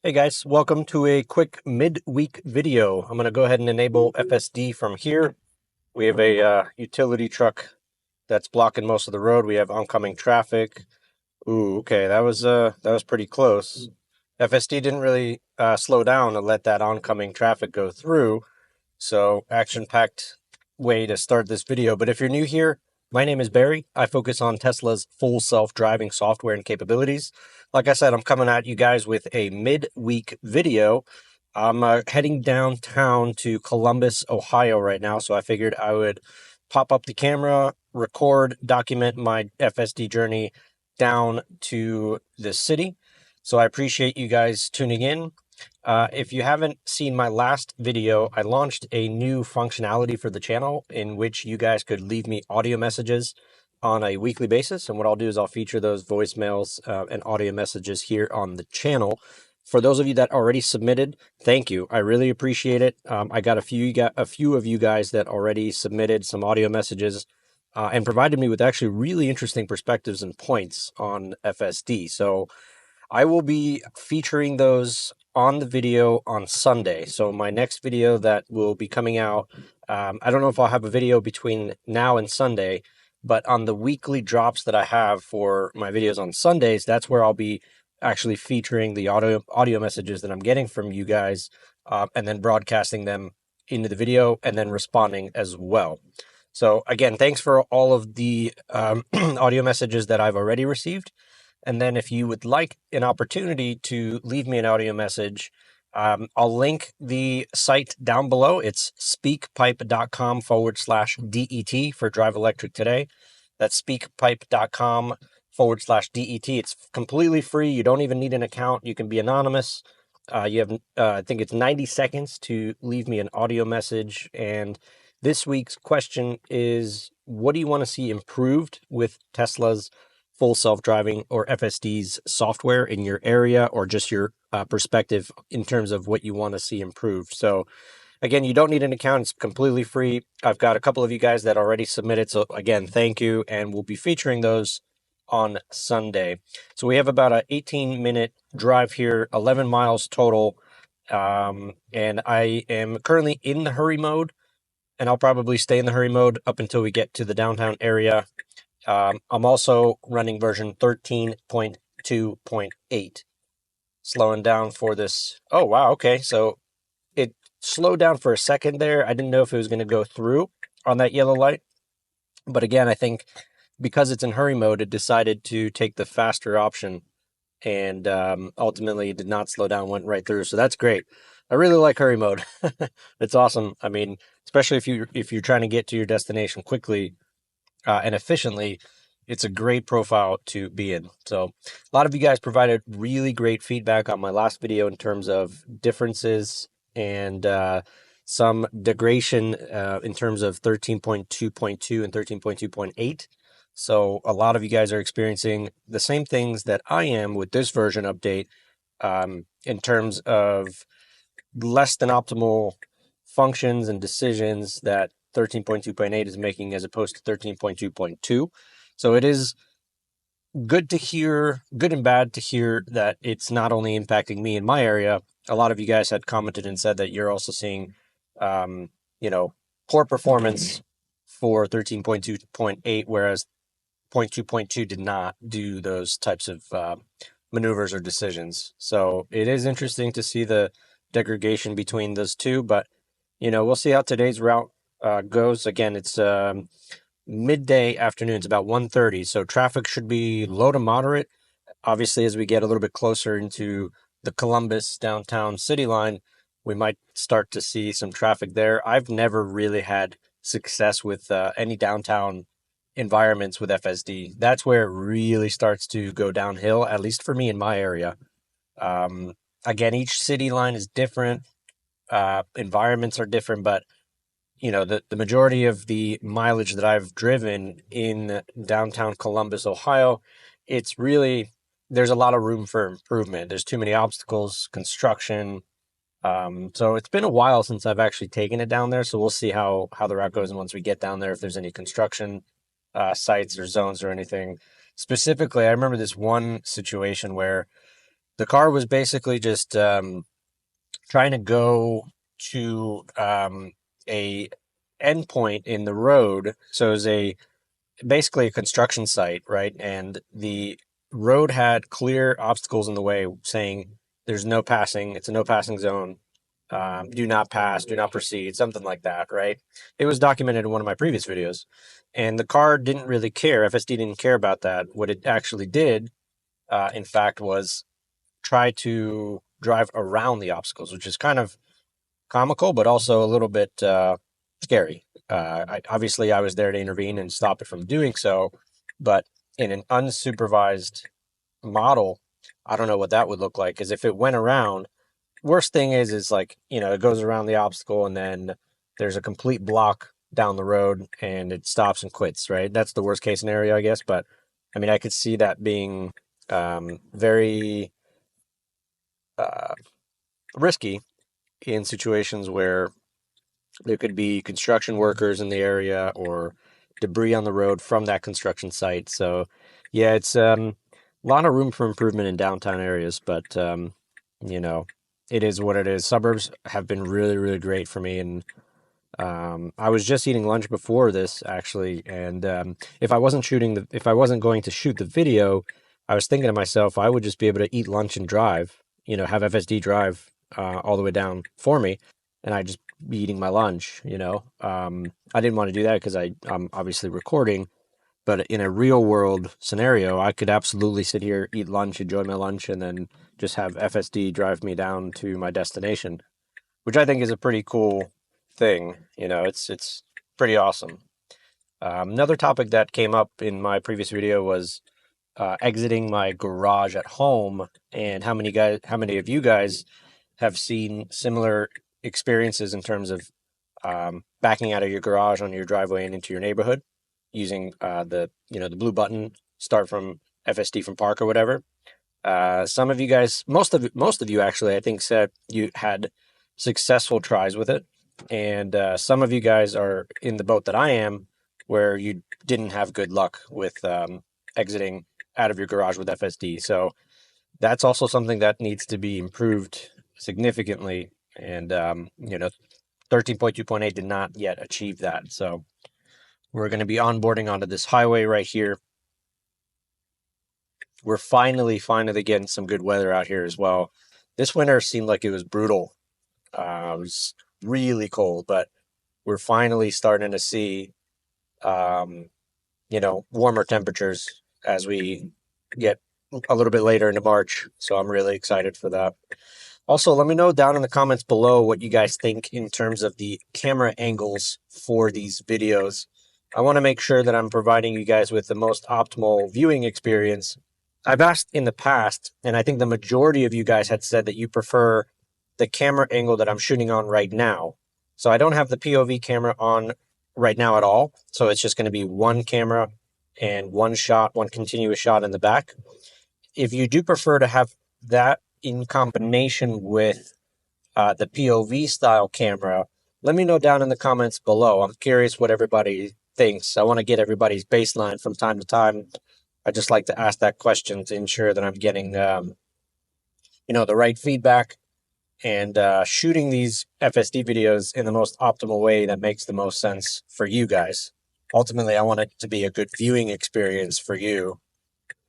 Hey guys, welcome to a quick midweek video. I'm going to go ahead and enable FSD from here. We have a utility truck that's blocking most of the road. We have oncoming traffic. Ooh, okay, that was pretty close. FSD didn't really slow down and let that oncoming traffic go through. So action-packed way to start this video. But if you're new here, my name is Barry. I focus on Tesla's full self-driving software and capabilities. Like I said, I'm coming at you guys with a mid-week video. I'm heading downtown to Columbus, Ohio right now, so I figured I would pop up the camera, record, document my FSD journey down to the city. So I appreciate you guys tuning in. If you haven't seen my last video, I launched a new functionality for the channel in which you guys could leave me audio messages on a weekly basis. And what I'll do is I'll feature those voicemails and audio messages here on the channel. For those of you that already submitted, thank you. I really appreciate it. I got a few of you guys that already submitted some audio messages and provided me with actually really interesting perspectives and points on FSD. So I will be featuring those on the video on Sunday. So my next video that will be coming out, I don't know if I'll have a video between now and Sunday, but on the weekly drops that I have for my videos on Sundays, that's where I'll be actually featuring the audio messages that I'm getting from you guys, and then broadcasting them into the video and then responding as well. So again, thanks for all of the audio messages that I've already received. And then if you would like an opportunity to leave me an audio message, I'll link the site down below. It's speakpipe.com/DET for Drive Electric Today. That's speakpipe.com/DET. It's completely free. You don't even need an account. You can be anonymous. You have, I think it's 90 seconds to leave me an audio message. And this week's question is, what do you want to see improved with Tesla's full self-driving or FSD's software in your area, or just your perspective in terms of what you want to see improved? So again, you don't need an account. It's completely free. I've got a couple of you guys that already submitted. So again, thank you. And we'll be featuring those on Sunday. So we have about an 18-minute drive here, 11 miles total. And I am currently in the hurry mode, and I'll probably stay in the hurry mode up until we get to the downtown area. I'm also running version 13.2.8, slowing down for this. Oh, wow. Okay. So it slowed down for a second there. I didn't know if it was going to go through on that yellow light. But again, I think because it's in hurry mode, it decided to take the faster option, and ultimately did not slow down, went right through. So that's great. I really like hurry mode. It's awesome. I mean, especially if you're trying to get to your destination quickly and efficiently, it's a great profile to be in. So a lot of you guys provided really great feedback on my last video in terms of differences and some degradation in terms of 13.2.2 and 13.2.8. So a lot of you guys are experiencing the same things that I am with this version update, in terms of less than optimal functions and decisions that 13.2.8 is making as opposed to 13.2.2. So it is good to hear, good and bad to hear that it's not only impacting me in my area. A lot of you guys had commented and said that you're also seeing, poor performance for 13.2.8, whereas 0.2.2 did not do those types of maneuvers or decisions. So it is interesting to see the degradation between those two, but we'll see how today's route goes. Again, it's midday afternoon. It's about 1:30, so traffic should be low to moderate. Obviously, as we get a little bit closer into the Columbus downtown city line, we might start to see some traffic there. I've never really had success with any downtown environments with FSD. That's where it really starts to go downhill, at least for me in my area. Again, each city line is different. Environments are different, but the majority of the mileage that I've driven in downtown Columbus, Ohio, it's really, there's a lot of room for improvement. There's too many obstacles, construction. So it's been a while since I've actually taken it down there. So we'll see how the route goes. And once we get down there, if there's any construction sites or zones or anything. Specifically, I remember this one situation where The car was basically just trying to go to a endpoint in the road. So it was basically a construction site, right? And the road had clear obstacles in the way saying there's no passing, it's a no passing zone. Do not pass, do not proceed, something like that, right? It was documented in one of my previous videos. And the car didn't really care. FSD didn't care about that. What it actually did, in fact, was try to drive around the obstacles, which is kind of comical, but also a little bit scary. Obviously, I was there to intervene and stop it from doing so, but in an unsupervised model, I don't know what that would look like. Because if it went around, worst thing is like, it goes around the obstacle and then there's a complete block down the road and it stops and quits, right? That's the worst case scenario, I guess. But I mean, I could see that being very risky in situations where there could be construction workers in the area or debris on the road from that construction site. So, yeah, it's a lot of room for improvement in downtown areas, but you know, it is what it is. Suburbs have been really, really great for me, and I was just eating lunch before this actually, and if I wasn't going to shoot the video, I was thinking to myself, I would just be able to eat lunch and drive. Have FSD drive all the way down for me, and I just be eating my lunch. I didn't want to do that because I'm obviously recording, but in a real world scenario, I could absolutely sit here, eat lunch, enjoy my lunch, and then just have FSD drive me down to my destination, which I think is a pretty cool thing. It's pretty awesome. Another topic that came up in my previous video was exiting my garage at home, and how many of you guys have seen similar experiences in terms of backing out of your garage on your driveway and into your neighborhood using the blue button, start from FSD from park or whatever. Some of you guys, most of you actually, I think, said you had successful tries with it, and some of you guys are in the boat that I am, where you didn't have good luck with exiting out of your garage with FSD. So that's also something that needs to be improved significantly, and 13.2.8 did not yet achieve that. So we're going to be onboarding onto this highway right here. We're finally getting some good weather out here as well. This winter seemed like it was brutal. It was really cold, but we're finally starting to see, warmer temperatures as we get a little bit later into March. So I'm really excited for that. Also, let me know down in the comments below what you guys think in terms of the camera angles for these videos. I want to make sure that I'm providing you guys with the most optimal viewing experience. I've asked in the past, and I think the majority of you guys had said that you prefer the camera angle that I'm shooting on right now. So I don't have the POV camera on right now at all. So it's just going to be one camera and one continuous shot in the back. If you do prefer to have that in combination with the POV style camera, let me know down in the comments below. I'm curious what everybody thinks. I want to get everybody's baseline from time to time. I just like to ask that question to ensure that I'm getting, the right feedback and shooting these FSD videos in the most optimal way that makes the most sense for you guys. Ultimately, I want it to be a good viewing experience for you.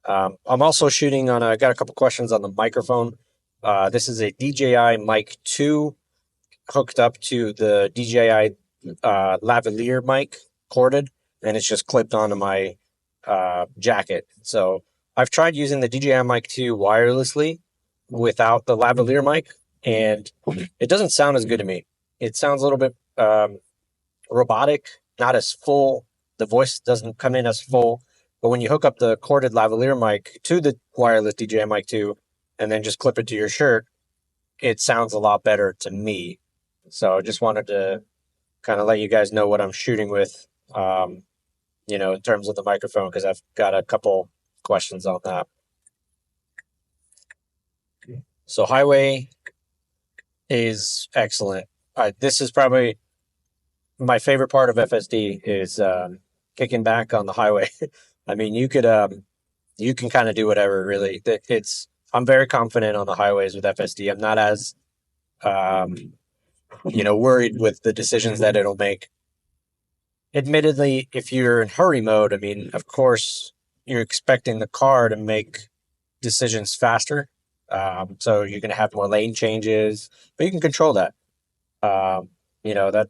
I'm also shooting on, I got a couple questions on the microphone. This is a DJI Mic 2 hooked up to the DJI lavalier mic, corded, and it's just clipped onto my jacket. So I've tried using the DJI Mic 2 wirelessly without the lavalier mic, and it doesn't sound as good to me. It sounds a little bit robotic, not as full. The voice doesn't come in as full. But when you hook up the corded lavalier mic to the wireless DJI Mic 2 and then just clip it to your shirt, it sounds a lot better to me. So I just wanted to kind of let you guys know what I'm shooting with, in terms of the microphone, because I've got a couple questions on that. So highway is excellent. This is probably my favorite part of FSD is kicking back on the highway. I mean, you can kind of do whatever, really. I'm very confident on the highways with FSD. I'm not as um, worried with the decisions that it'll make. Admittedly, if you're in hurry mode, I mean, of course, you're expecting the car to make decisions faster. So you're going to have more lane changes, but you can control that.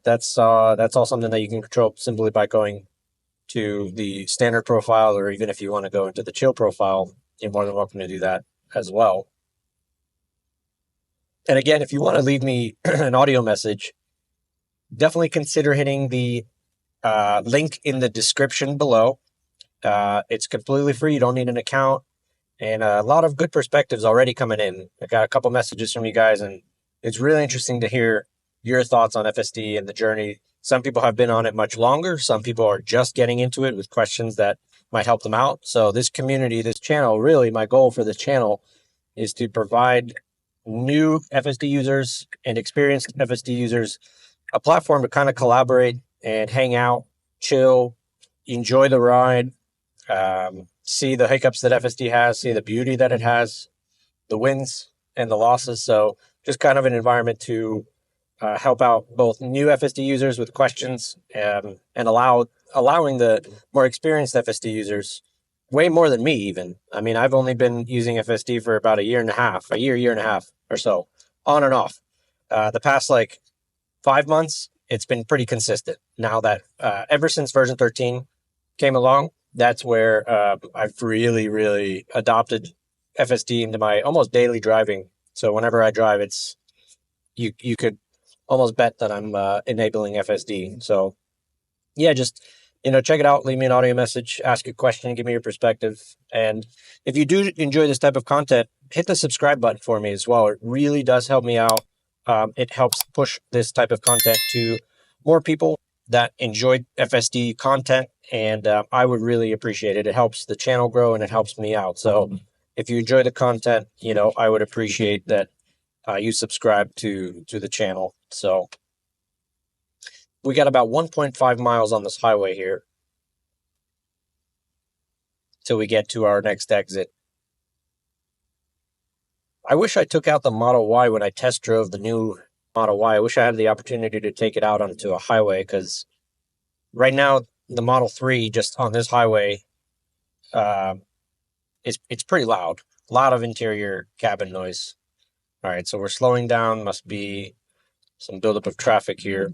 That's all something that you can control simply by going to the standard profile, or even if you want to go into the chill profile, you're more than welcome to do that as well. And again, if you want to leave me an audio message, definitely consider hitting the link in the description below. It's completely free. You don't need an account. And a lot of good perspectives already coming in. I got a couple messages from you guys, and it's really interesting to hear your thoughts on FSD and the journey. Some people have been on it much longer. Some people are just getting into it with questions that might help them out. So this community, this channel, really my goal for this channel is to provide new FSD users and experienced FSD users a platform to kind of collaborate and hang out, chill, enjoy the ride, see the hiccups that FSD has, see the beauty that it has, the wins and the losses. So just kind of an environment to help out both new FSD users with questions, and allowing the more experienced FSD users, way more than me even. I mean, I've only been using FSD for about a year and a half or so, on and off. The past like 5 months, it's been pretty consistent. Now that ever since version 13 came along, that's where I've really, really adopted FSD into my almost daily driving. So whenever I drive, it's you could almost bet that I'm enabling FSD. So yeah, just check it out. Leave me an audio message, ask a question, give me your perspective. And if you do enjoy this type of content, hit the subscribe button for me as well. It really does help me out. It helps push this type of content to more people that enjoy FSD content, and I would really appreciate it. It helps the channel grow and it helps me out. So if you enjoy the content, I would appreciate that you subscribe to the channel. So we got about 1.5 miles on this highway here till we get to our next exit. I wish I took out the Model Y when I test drove the new Model Y. I wish I had the opportunity to take it out onto a highway, because right now the Model 3 just on this highway, it's pretty loud. A lot of interior cabin noise. All right, so we're slowing down. Must be some buildup of traffic here.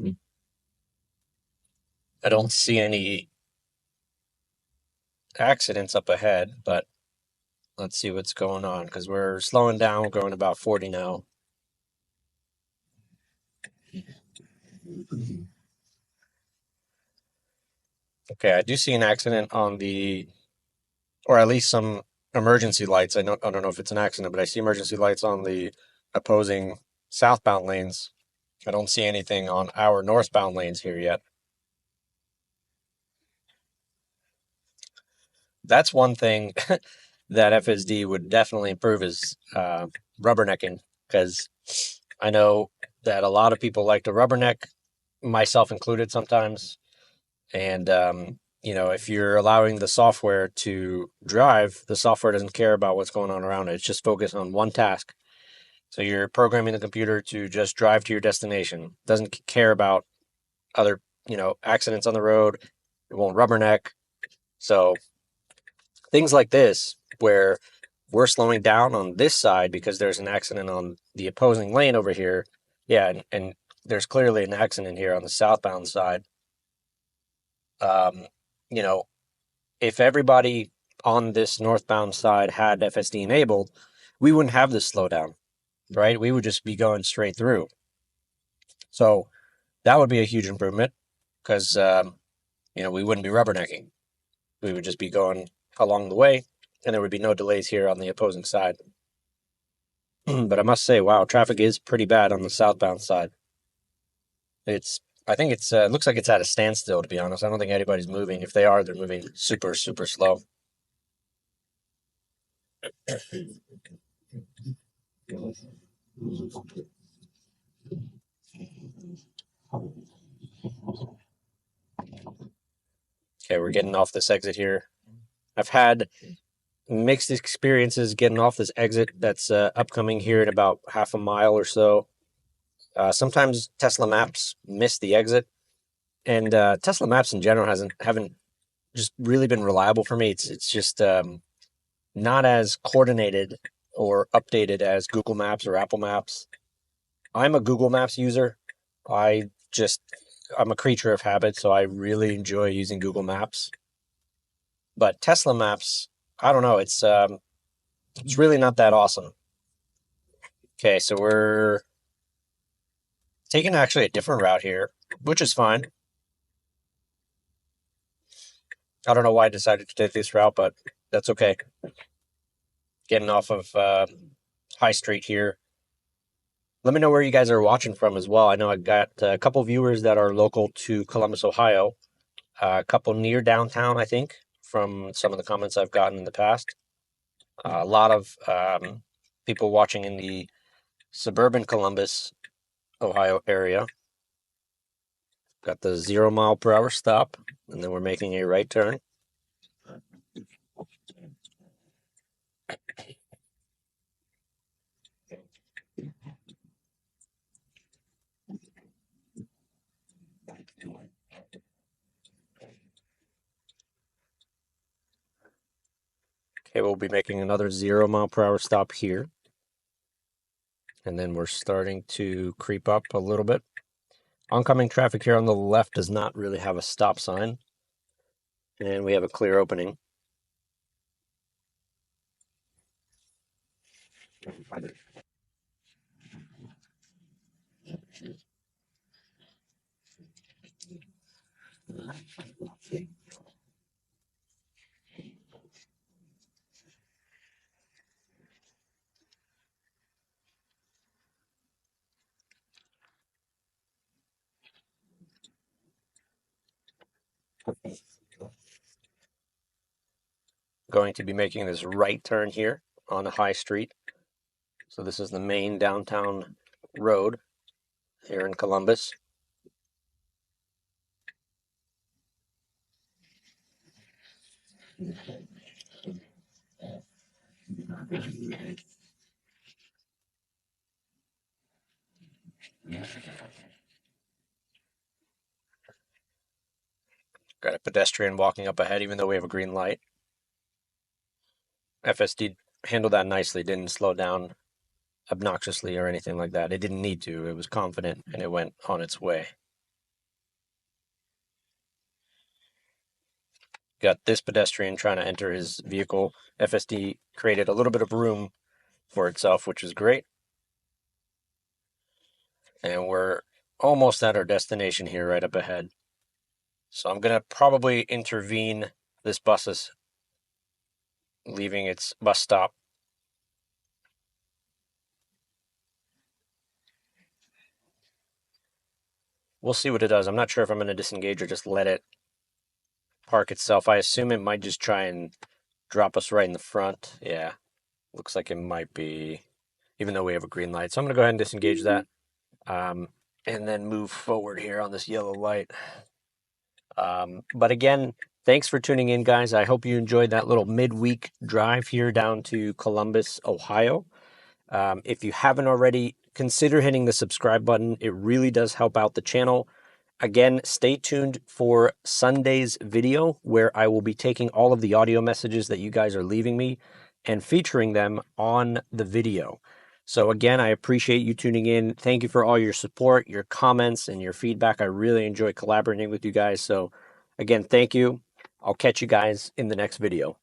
I don't see any accidents up ahead, but let's see what's going on, because we're slowing down. We're going about 40 now. Okay, I do see an accident on the, or at least some emergency lights. I don't know if it's an accident, but I see emergency lights on the opposing southbound lanes. I don't see anything on our northbound lanes here yet. That's one thing that FSD would definitely improve is rubbernecking, because I know that a lot of people like to rubberneck, myself included sometimes. And, if you're allowing the software to drive, the software doesn't care about what's going on around it. It's just focused on one task. So you're programming the computer to just drive to your destination. Doesn't care about other, accidents on the road. It won't rubberneck. So things like this, where we're slowing down on this side because there's an accident on the opposing lane over here. Yeah, and there's clearly an accident here on the southbound side. You know, if everybody on this northbound side had FSD enabled, we wouldn't have this slowdown, right? We would just be going straight through. So that would be a huge improvement, because, we wouldn't be rubbernecking. We would just be going along the way, and there would be no delays here on the opposing side. But I must say, wow, traffic is pretty bad on the southbound side. I think it looks like it's at a standstill, to be honest. I don't think anybody's moving. If they are, they're moving super, super slow. Okay, we're getting off this exit here. I've had mixed experiences getting off this exit that's upcoming here in about half a mile or so. Sometimes Tesla maps miss the exit, and Tesla maps in general haven't just really been reliable for me. It's just not as coordinated or updated as Google Maps or Apple Maps. I'm a Google Maps user. I just I'm a creature of habit, so I really enjoy using Google Maps. But Tesla Maps, I don't know, it's really not that awesome. Okay, so we're taking actually a different route here, which is fine. I don't know why I decided to take this route, but that's okay. Getting off of High Street here. Let me know where you guys are watching from as well. I know I got a couple viewers that are local to Columbus, Ohio. A couple near downtown, I think, from some of the comments I've gotten in the past. A lot of people watching in the suburban Columbus, Ohio area. Got the 0 mile per hour stop, and then we're making a right turn. Okay, we'll be making another 0 mile per hour stop here. And then we're starting to creep up a little bit. Oncoming traffic here on the left does not really have a stop sign. And we have a clear opening. Going to be making this right turn here on the High Street. So this is the main downtown road here in Columbus. Got a pedestrian walking up ahead, even though we have a green light. FSD handled that nicely, didn't slow down obnoxiously or anything like that. It didn't need to. It was confident, and it went on its way. Got this pedestrian trying to enter his vehicle. FSD created a little bit of room for itself, which is great. And we're almost at our destination here, right up ahead. So I'm going to probably intervene. This bus is leaving its bus stop. We'll see what it does. I'm not sure if I'm going to disengage or just let it park itself. I assume it might just try and drop us right in the front. Yeah, looks like it might be, even though we have a green light. So I'm going to go ahead and disengage that and then move forward here on this yellow light. But again, thanks for tuning in, guys. I hope you enjoyed that little midweek drive here down to Columbus, Ohio. If you haven't already, consider hitting the subscribe button. It really does help out the channel. Again, stay tuned for Sunday's video where I will be taking all of the audio messages that you guys are leaving me and featuring them on the video. So again, I appreciate you tuning in. Thank you for all your support, your comments, and your feedback. I really enjoy collaborating with you guys. So again, thank you. I'll catch you guys in the next video.